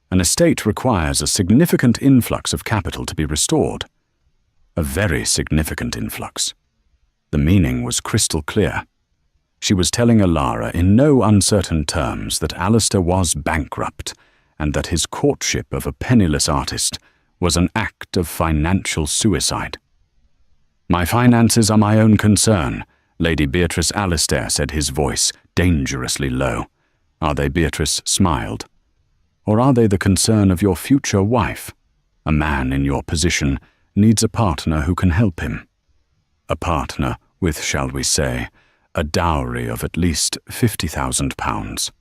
An estate requires a significant influx of capital to be restored. A very significant influx." The meaning was crystal clear. She was telling Ilara in no uncertain terms that Alistair was bankrupt and that his courtship of a penniless artist was an act of financial suicide. "My finances are my own concern," Lady Beatrice Alistair said, his voice dangerously low. "Are they?" Beatrice smiled. "Or are they the concern of your future wife? A man in your position needs a partner who can help him. A partner with, shall we say, a dowry of at least £50,000.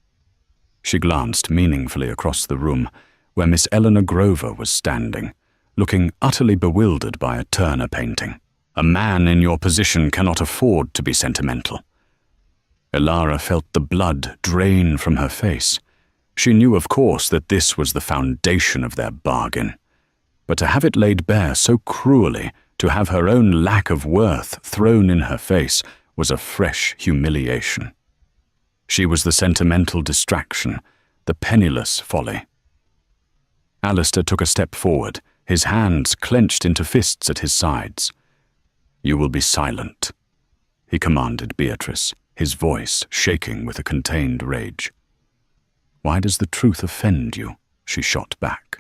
She glanced meaningfully across the room, where Miss Eleanor Grover was standing, looking utterly bewildered by a Turner painting. "A man in your position cannot afford to be sentimental." Ilara felt the blood drain from her face. She knew, of course, that this was the foundation of their bargain. But to have it laid bare so cruelly, to have her own lack of worth thrown in her face, was a fresh humiliation. She was the sentimental distraction, the penniless folly. Alistair took a step forward, his hands clenched into fists at his sides. "You will be silent," he commanded Beatrice, his voice shaking with a contained rage. "Why does the truth offend you?" she shot back.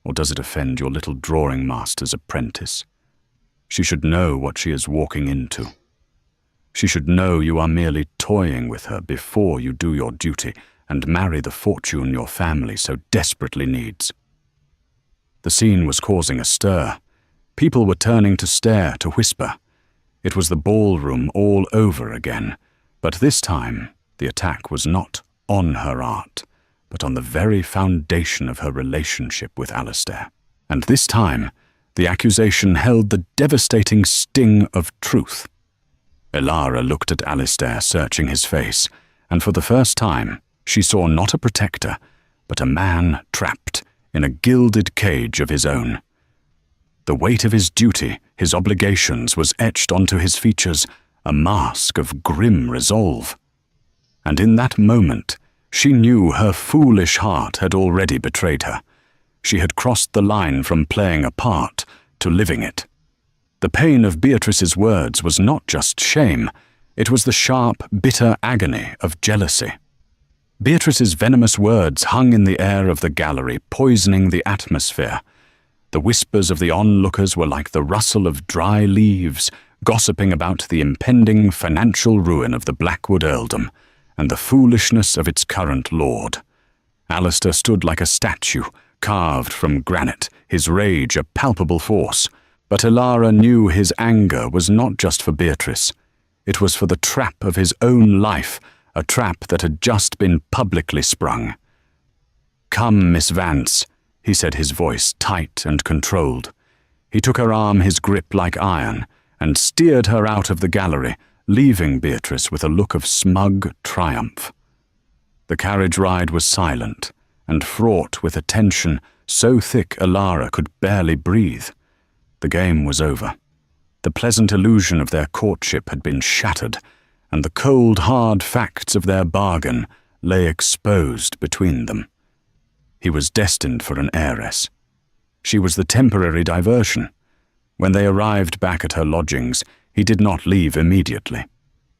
"Or does it offend your little drawing master's apprentice? She should know what she is walking into. She should know you are merely toying with her before you do your duty and marry the fortune your family so desperately needs." The scene was causing a stir. People were turning to stare, to whisper. It was the ballroom all over again, but this time the attack was not on her art, but on the very foundation of her relationship with Alistair. And this time, the accusation held the devastating sting of truth. Elara looked at Alistair, searching his face, and for the first time, she saw not a protector, but a man trapped in a gilded cage of his own. The weight of his duty, his obligations, was etched onto his features, a mask of grim resolve. And in that moment, she knew her foolish heart had already betrayed her. She had crossed the line from playing a part to living it. The pain of Beatrice's words was not just shame, it was the sharp, bitter agony of jealousy. Beatrice's venomous words hung in the air of the gallery, poisoning the atmosphere. The whispers of the onlookers were like the rustle of dry leaves, gossiping about the impending financial ruin of the Blackwood earldom and the foolishness of its current lord. Alistair stood like a statue, carved from granite, his rage a palpable force. But Elara knew his anger was not just for Beatrice. It was for the trap of his own life, a trap that had just been publicly sprung. "Come, Miss Vance," he said, his voice tight and controlled. He took her arm, his grip like iron, and steered her out of the gallery, leaving Beatrice with a look of smug triumph. The carriage ride was silent and fraught with a tension so thick Elara could barely breathe. The game was over. The pleasant illusion of their courtship had been shattered, and the cold, hard facts of their bargain lay exposed between them. He was destined for an heiress. She was the temporary diversion. When they arrived back at her lodgings, he did not leave immediately.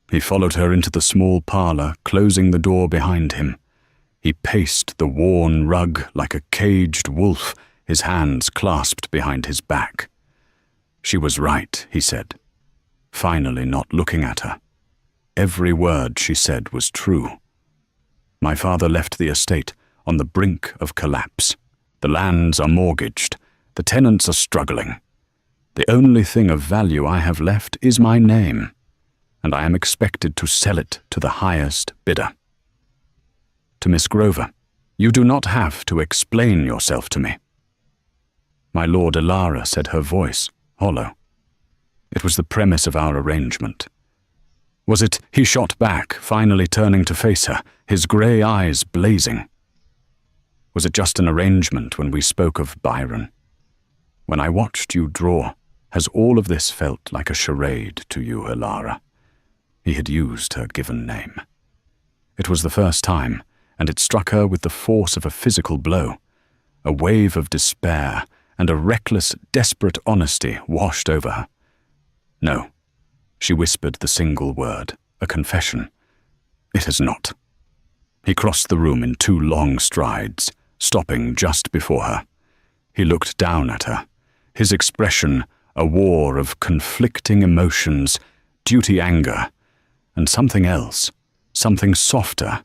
He followed her into the small parlour, closing the door behind him. He paced the worn rug like a caged wolf, his hands clasped behind his back. She was right, he said, finally not looking at her. Every word she said was true. My father left the estate on the brink of collapse. The lands are mortgaged. The tenants are struggling. The only thing of value I have left is my name, and I am expected to sell it to the highest bidder. To Miss Grover, "You do not have to explain yourself to me." My Lord Elara said, her voice hollow. It was the premise of our arrangement. Was it? He shot back, finally turning to face her, his grey eyes blazing. Was it just an arrangement when we spoke of Byron? When I watched you draw, has all of this felt like a charade to you, Elara? He had used her given name. It was the first time, and it struck her with the force of a physical blow. A wave of despair and a reckless, desperate honesty washed over her. No, she whispered the single word, a confession. It has not. He crossed the room in 2 long strides, stopping just before her. He looked down at her, his expression a war of conflicting emotions, duty anger, and something else, something softer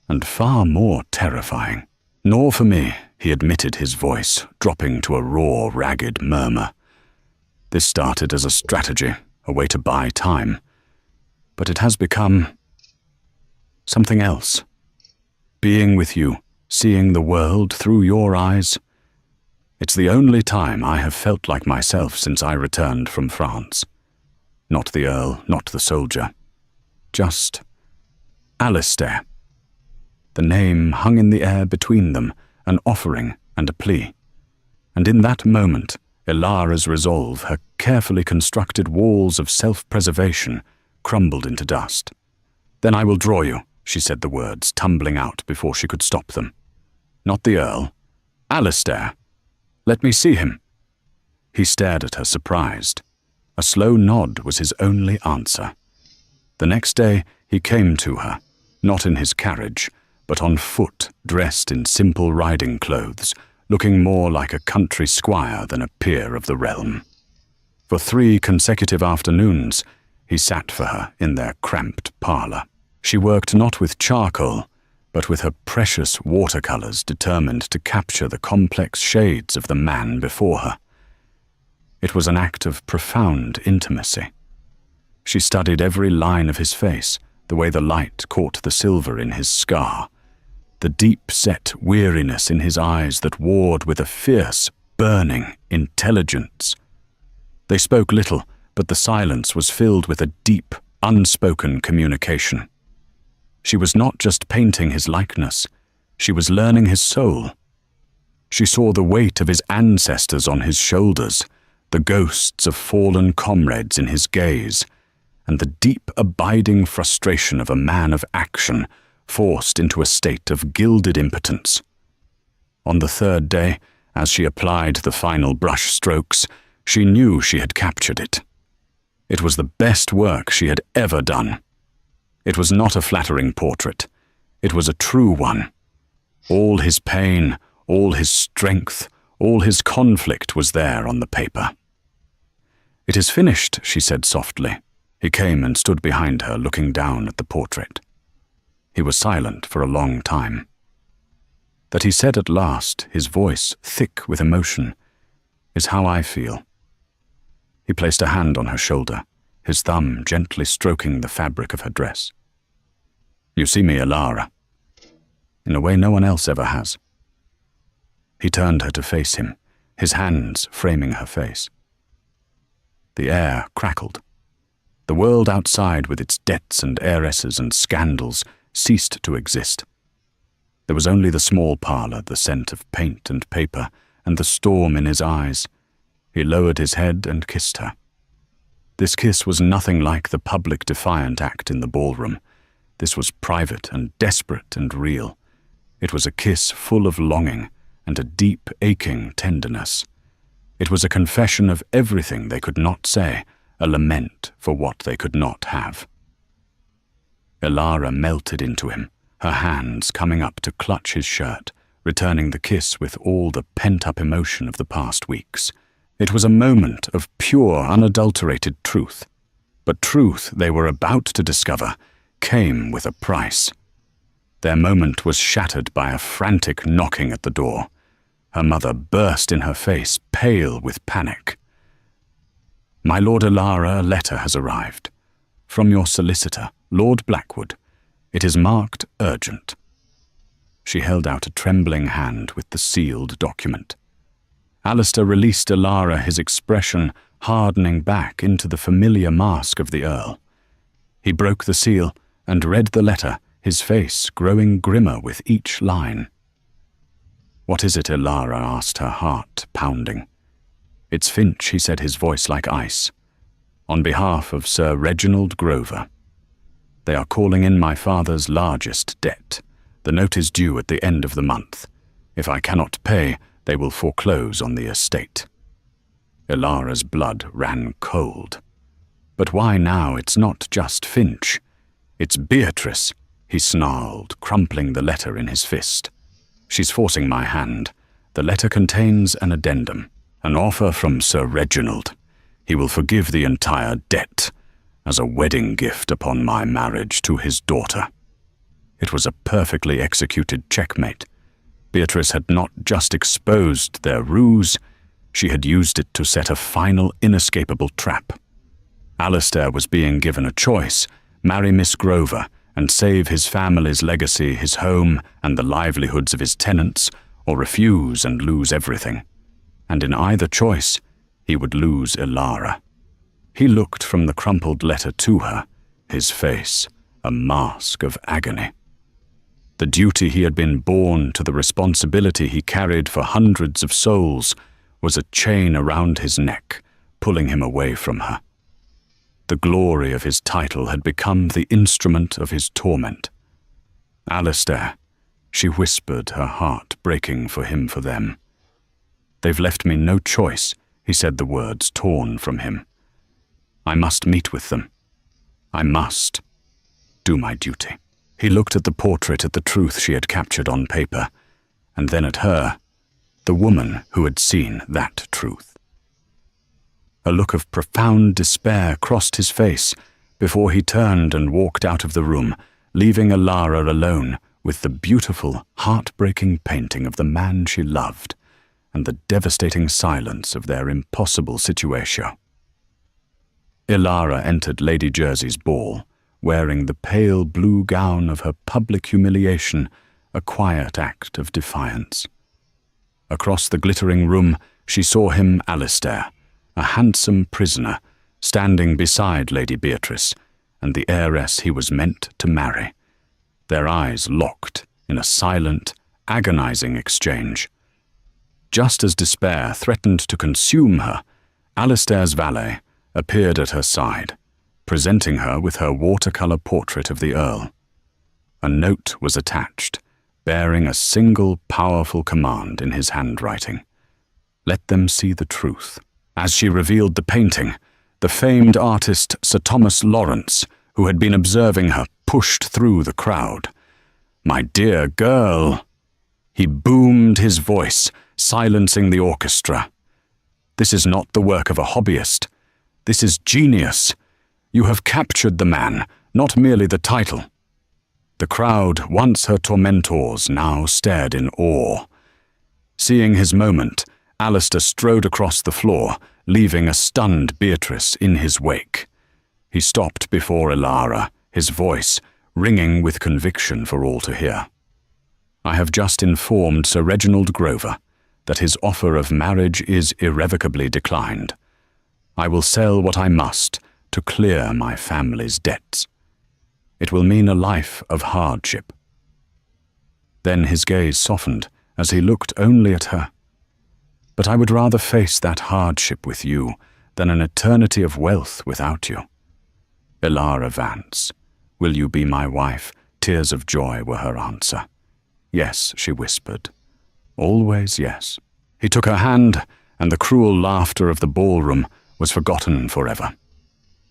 and far more terrifying. "Nor for me," he admitted, his voice dropping to a raw, ragged murmur. "This started as a strategy, a way to buy time. But it has become something else. Being with you, seeing the world through your eyes. It's the only time I have felt like myself since I returned from France. Not the Earl, not the soldier. Just Alistair." The name hung in the air between them, an offering and a plea. And in that moment, Elara's resolve, her carefully constructed walls of self-preservation, crumbled into dust. "Then I will draw you," she said, the words tumbling out before she could stop them. "Not the Earl. Alistair. Let me see him." He stared at her, surprised. A slow nod was his only answer. The next day he came to her, not in his carriage, but on foot, dressed in simple riding clothes, looking more like a country squire than a peer of the realm. For 3 consecutive afternoons, he sat for her in their cramped parlour. She worked not with charcoal, but with her precious watercolours, determined to capture the complex shades of the man before her. It was an act of profound intimacy. She studied every line of his face, the way the light caught the silver in his scar, the deep-set weariness in his eyes that warred with a fierce, burning intelligence. They spoke little, but the silence was filled with a deep, unspoken communication. She was not just painting his likeness, she was learning his soul. She saw the weight of his ancestors on his shoulders, the ghosts of fallen comrades in his gaze, and the deep, abiding frustration of a man of action forced into a state of gilded impotence. On the 3rd day, as she applied the final brush strokes, she knew she had captured it. It was the best work she had ever done. It was not a flattering portrait. It was a true one. All his pain, all his strength, all his conflict was there on the paper. "It is finished," she said softly. He came and stood behind her, looking down at the portrait. He was silent for a long time. That he said at last, his voice thick with emotion, "is how I feel." He placed a hand on her shoulder, his thumb gently stroking the fabric of her dress. "You see me, Elara, in a way no one else ever has." He turned her to face him, his hands framing her face. The air crackled. The world outside, with its debts and heiresses and scandals, ceased to exist. There was only the small parlour, the scent of paint and paper, and the storm in his eyes. He lowered his head and kissed her. This kiss was nothing like the public defiant act in the ballroom. This was private and desperate and real. It was a kiss full of longing and a deep, aching tenderness. It was a confession of everything they could not say, a lament for what they could not have. Elara melted into him, her hands coming up to clutch his shirt, returning the kiss with all the pent-up emotion of the past weeks. It was a moment of pure, unadulterated truth. But truth they were about to discover came with a price. Their moment was shattered by a frantic knocking at the door. Her mother burst in her face, pale with panic. "My Lord Elara, a letter has arrived. From your solicitor, Lord Blackwood. It is marked urgent." She held out a trembling hand with the sealed document. Alistair released Elara, his expression hardening back into the familiar mask of the Earl. He broke the seal and read the letter, his face growing grimmer with each line. "What is it?" Elara asked, her heart pounding. "It's Finch," he said, his voice like ice. "On behalf of Sir Reginald Grover. They are calling in my father's largest debt. The note is due at the end of the month. If I cannot pay, they will foreclose on the estate." Elara's blood ran cold. "But why now? It's not just Finch. It's Beatrice," he snarled, crumpling the letter in his fist. "She's forcing my hand. The letter contains an addendum, an offer from Sir Reginald. He will forgive the entire debt as a wedding gift upon my marriage to his daughter." It was a perfectly executed checkmate. Beatrice had not just exposed their ruse, she had used it to set a final inescapable trap. Alistair was being given a choice: marry Miss Grover and save his family's legacy, his home, and the livelihoods of his tenants, or refuse and lose everything. And in either choice, he would lose Elara. He looked from the crumpled letter to her, his face a mask of agony. The duty he had been born to, the responsibility he carried for hundreds of souls, was a chain around his neck, pulling him away from her. The glory of his title had become the instrument of his torment. "Alistair," she whispered, her heart breaking for him, for them. "They've left me no choice," he said, the words torn from him. I must meet with them. I must do my duty. He looked at the portrait, at the truth she had captured on paper, and then at her, the woman who had seen that truth. A look of profound despair crossed his face before he turned and walked out of the room, leaving Alara alone with the beautiful, heartbreaking painting of the man she loved and the devastating silence of their impossible situation. Alara entered Lady Jersey's ball, wearing the pale blue gown of her public humiliation, a quiet act of defiance. Across the glittering room, she saw him, Alistair, a handsome prisoner, standing beside Lady Beatrice and the heiress he was meant to marry, their eyes locked in a silent, agonizing exchange. Just as despair threatened to consume her, Alistair's valet appeared at her side, presenting her with her watercolor portrait of the Earl. A note was attached, bearing a single powerful command in his handwriting. Let them see the truth. As she revealed the painting, the famed artist Sir Thomas Lawrence, who had been observing her, pushed through the crowd. "My dear girl," he boomed his voice, silencing the orchestra. "This is not the work of a hobbyist. This is genius. You have captured the man, not merely the title." The crowd, once her tormentors, now stared in awe. Seeing his moment, Alistair strode across the floor, leaving a stunned Beatrice in his wake. He stopped before Alara, his voice ringing with conviction for all to hear. "I have just informed Sir Reginald Grover that his offer of marriage is irrevocably declined. I will sell what I must to clear my family's debts. It will mean a life of hardship." Then his gaze softened as he looked only at her. "But I would rather face that hardship with you than an eternity of wealth without you. Alara Vance, will you be my wife?" Tears of joy were her answer. "Yes," she whispered. "Always yes." He took her hand, and the cruel laughter of the ballroom was forgotten forever.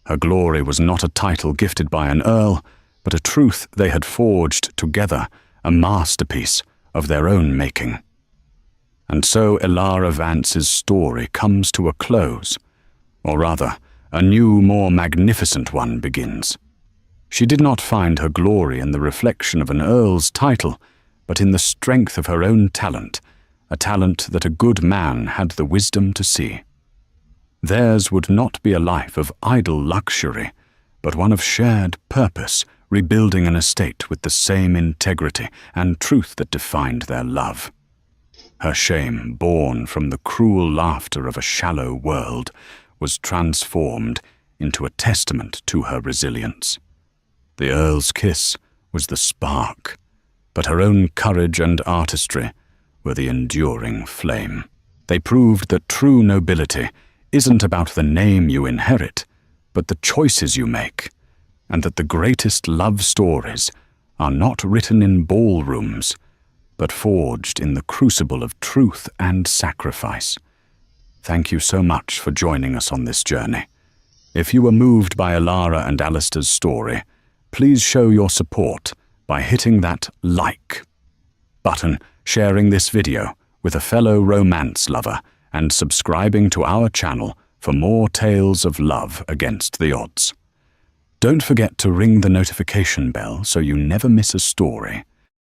Her glory was not a title gifted by an earl, but a truth they had forged together, a masterpiece of their own making. And so Alara Vance's story comes to a close, or rather, a new, more magnificent one begins. She did not find her glory in the reflection of an earl's title, but in the strength of her own talent, a talent that a good man had the wisdom to see. Theirs would not be a life of idle luxury, but one of shared purpose, rebuilding an estate with the same integrity and truth that defined their love. Her shame, born from the cruel laughter of a shallow world, was transformed into a testament to her resilience. The Earl's kiss was the spark, but her own courage and artistry were the enduring flame. They proved that true nobility isn't about the name you inherit, but the choices you make, and that the greatest love stories are not written in ballrooms, but forged in the crucible of truth and sacrifice. Thank you so much for joining us on this journey. If you were moved by Alara and Alistair's story, please show your support by hitting that like button, sharing this video with a fellow romance lover, and subscribing to our channel for more tales of love against the odds. Don't forget to ring the notification bell so you never miss a story.